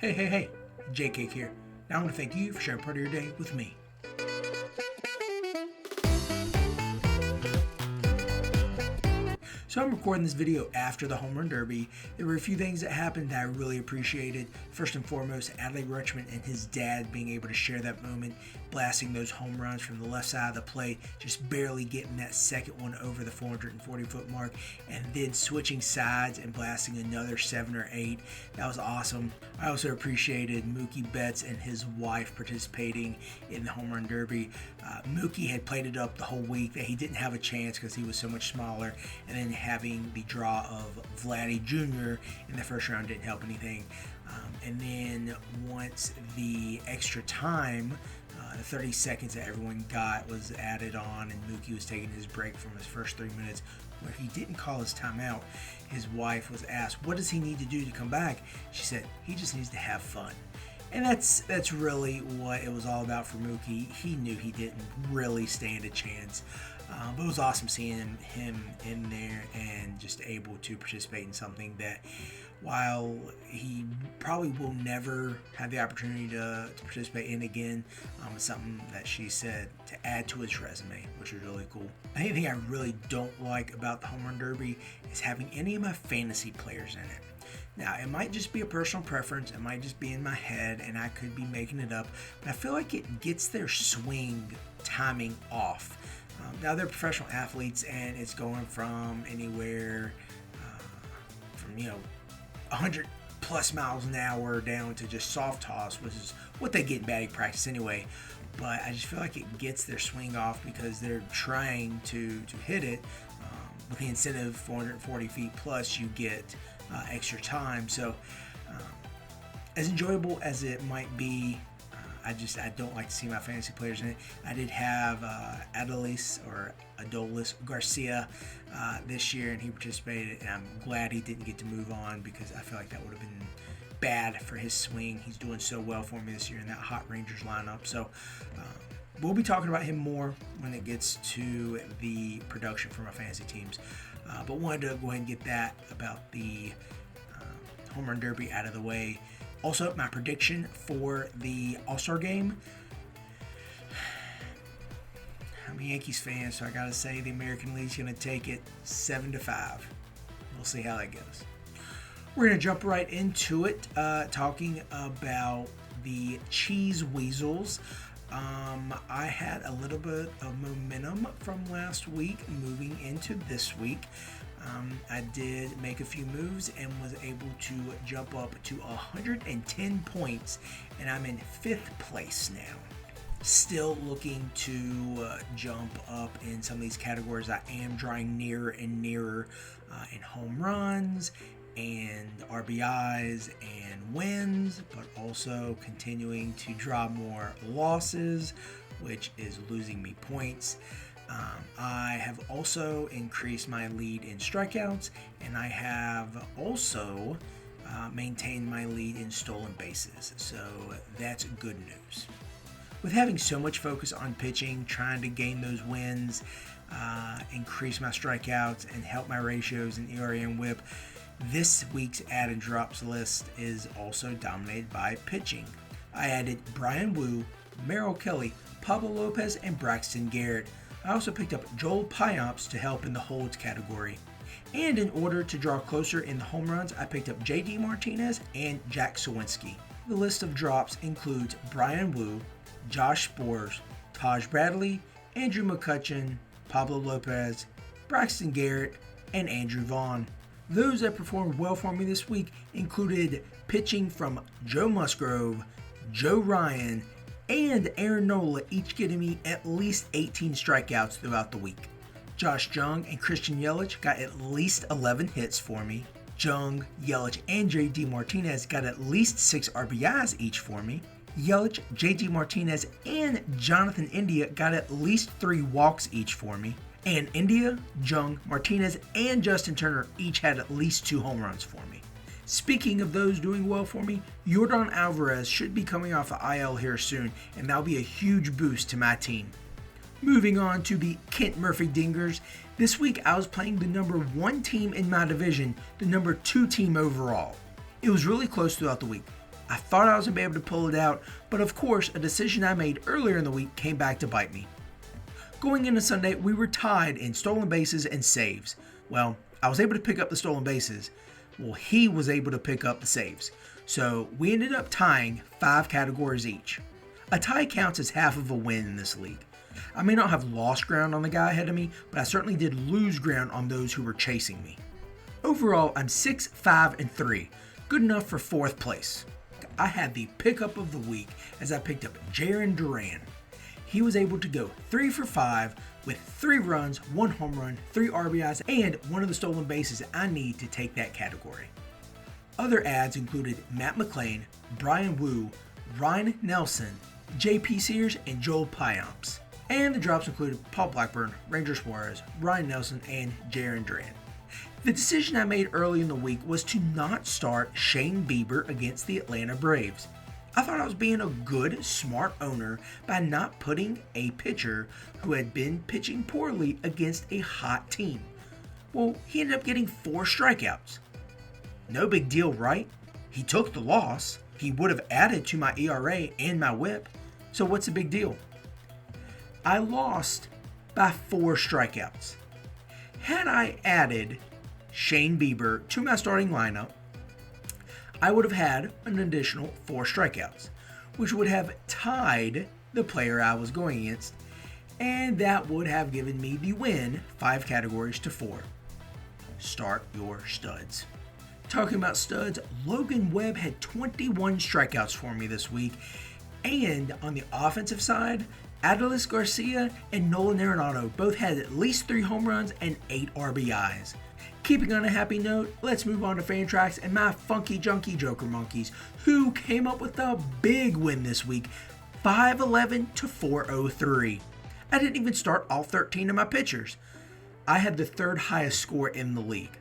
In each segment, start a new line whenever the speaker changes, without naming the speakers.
Hey, J-Cake here. Now I want to thank you for sharing part of your day with me. So I'm recording this video after the Home Run Derby. There were a few things that happened that I really appreciated. First and foremost, Adley Rutschman and his dad being able to share that moment, blasting those home runs from the left side of the plate, just barely getting that second one over the 440-foot mark, and then switching sides and blasting another 7 or 8. That was awesome. I also appreciated Mookie Betts and his wife participating in the Home Run Derby. Mookie had played it up the whole week that he didn't have a chance because he was so much smaller, and then having the draw of Vladdy Jr. in the first round didn't help anything. And then once the extra time, the 30 seconds that everyone got was added on, and Mookie was taking his break from his first 3 minutes where he didn't call his timeout. His wife was asked, what does he need to do to come back? She said, he just needs to have fun. And that's really what it was all about for Mookie. He knew he didn't really stand a chance. But it was awesome seeing him in there and just able to participate in something that, while he probably will never have the opportunity to participate in again, it's something that she said to add to his resume, which is really cool. The thing I really don't like about the Home Run Derby is having any of my fantasy players in it. Now, it might just be a personal preference, it might just be in my head, and I could be making it up, but I feel like it gets their swing timing off. Now, they're professional athletes, and it's going from anywhere from 100 plus miles an hour down to just soft toss, which is what they get in batting practice anyway. But I just feel like it gets their swing off because they're trying to hit it. With the incentive 440 feet plus, you get extra time. So as enjoyable as it might be, I don't like to see my fantasy players in it. I did have Adolis Garcia this year, and he participated, and I'm glad he didn't get to move on because I feel like that would have been bad for his swing. He's doing so well for me this year in that Hot Rangers lineup. So we'll be talking about him more when it gets to the production for my fantasy teams. But wanted to go ahead and get that about the Home Run Derby out of the way. Also, my prediction for the All-Star Game. I'm a Yankees fan, so I got to say the American League's going to take it 7-5. We'll see how that goes. We're going to jump right into it, talking about the Cheese Weasels. I had a little bit of momentum from last week moving into this week. I did make a few moves and was able to jump up to 110 points, and I'm in 5th place now. Still looking to jump up in some of these categories. I am drawing nearer and nearer in home runs and RBIs and wins, but also continuing to draw more losses, which is losing me points. I have also increased my lead in strikeouts, and I have also maintained my lead in stolen bases, so that's good news. With having so much focus on pitching, trying to gain those wins, increase my strikeouts, and help my ratios in ERA and WHIP, this week's add and drops list is also dominated by pitching. I added Bryan Woo, Merrill Kelly, Pablo Lopez, and Braxton Garrett. I also picked up Joel Payamps to help in the holds category. And in order to draw closer in the home runs, I picked up J.D. Martinez and Jack Suwinski. The list of drops includes Bryan Woo, Josh Sborz, Taj Bradley, Andrew McCutchen, Pablo Lopez, Braxton Garrett, and Andrew Vaughn. Those that performed well for me this week included pitching from Joe Musgrove, Joe Ryan, and Aaron Nola, each getting me at least 18 strikeouts throughout the week. Josh Jung and Christian Yelich got at least 11 hits for me. Jung, Yelich, and J.D. Martinez got at least 6 RBIs each for me. Yelich, J.D. Martinez, and Jonathan India got at least 3 walks each for me. And India, Jung, Martinez, and Justin Turner each had at least 2 home runs for me. Speaking of those doing well for me, Yordan Alvarez should be coming off the IL here soon, and that'll be a huge boost to my team. Moving on to the Kent Murphy Dingers, this week I was playing the number 1 team in my division, the number 2 team overall. It was really close throughout the week. I thought I was going to be able to pull it out, but of course, a decision I made earlier in the week came back to bite me. Going into Sunday, we were tied in stolen bases and saves. Well, I was able to pick up the stolen bases. Well, he was able to pick up the saves. So we ended up tying 5 categories each. A tie counts as half of a win in this league. I may not have lost ground on the guy ahead of me, but I certainly did lose ground on those who were chasing me. Overall, I'm 6, 5, and 3. Good enough for 4th place. I had the pickup of the week as I picked up Jarren Duran. He was able to go 3 for 5 with 3 runs, 1 home run, 3 RBIs, and 1 of the stolen bases I need to take that category. Other ads included Matt McLean, Brian Wu, Ryan Nelson, JP Sears, and Joel Payamps. And the drops included Paul Blackburn, Ranger Suarez, Ryan Nelson, and Jarren Duran. The decision I made early in the week was to not start Shane Bieber against the Atlanta Braves. I thought I was being a good, smart owner by not putting a pitcher who had been pitching poorly against a hot team. Well, he ended up getting 4 strikeouts. No big deal, right? He took the loss. He would have added to my ERA and my whip. So what's the big deal? I lost by 4 strikeouts. Had I added Shane Bieber to my starting lineup, I would have had an additional 4 strikeouts, which would have tied the player I was going against, and that would have given me the win 5 categories to 4. Start your studs. Talking about studs, Logan Webb had 21 strikeouts for me this week, and on the offensive side, Adolis Garcia and Nolan Arenado both had at least 3 home runs and 8 RBIs. Keeping on a happy note, let's move on to Fantrax and my funky junky Joker Monkeys, who came up with a big win this week, 511 to 403. I didn't even start all 13 of my pitchers. I had the 3rd highest score in the league.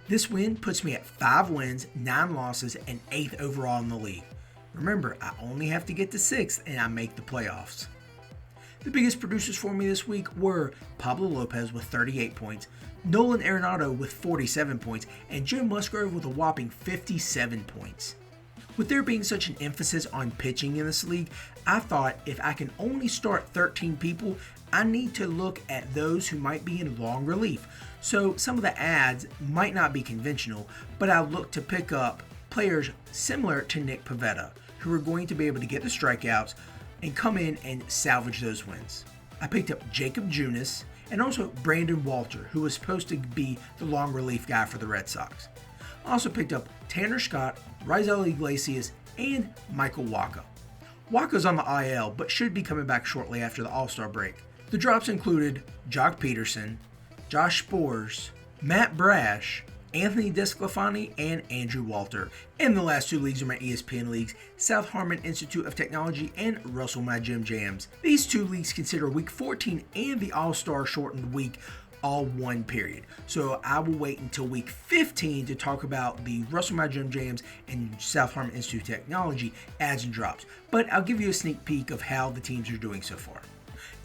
This win puts me at 5 wins, 9 losses, and 8th overall in the league. Remember, I only have to get to 6th and I make the playoffs. The biggest producers for me this week were Pablo Lopez with 38 points, Nolan Arenado with 47 points, and Joe Musgrove with a whopping 57 points. With there being such an emphasis on pitching in this league, I thought if I can only start 13 people, I need to look at those who might be in long relief. So some of the ads might not be conventional, but I looked to pick up players similar to Nick Pivetta, who are going to be able to get the strikeouts and come in and salvage those wins. I picked up Jacob Junis and also Brandon Walter, who was supposed to be the long relief guy for the Red Sox. I also picked up Tanner Scott, Raisel Iglesias, and Michael Wacha. Wacha's on the IL, but should be coming back shortly after the All-Star break. The drops included Jock Peterson, Josh Sborz, Matt Brash, Anthony DeSclafani, and Andrew Walter. And the last 2 leagues are my ESPN leagues, South Harmon Institute of Technology and Russell My Gym Jams. These 2 leagues consider Week 14 and the All-Star shortened week all one period. So I will wait until Week 15 to talk about the Russell My Gym Jams and South Harmon Institute of Technology ads and drops. But I'll give you a sneak peek of how the teams are doing so far.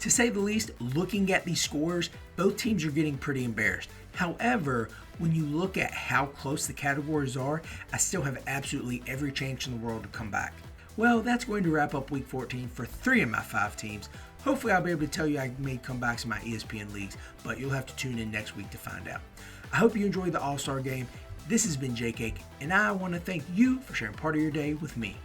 To say the least, looking at these scores, both teams are getting pretty embarrassed. However, when you look at how close the categories are, I still have absolutely every chance in the world to come back. Well, that's going to wrap up Week 14 for 3 of my 5 teams. Hopefully I'll be able to tell you I made comebacks in my ESPN leagues, but you'll have to tune in next week to find out. I hope you enjoyed the All-Star game. This has been Jake Cake, and I want to thank you for sharing part of your day with me.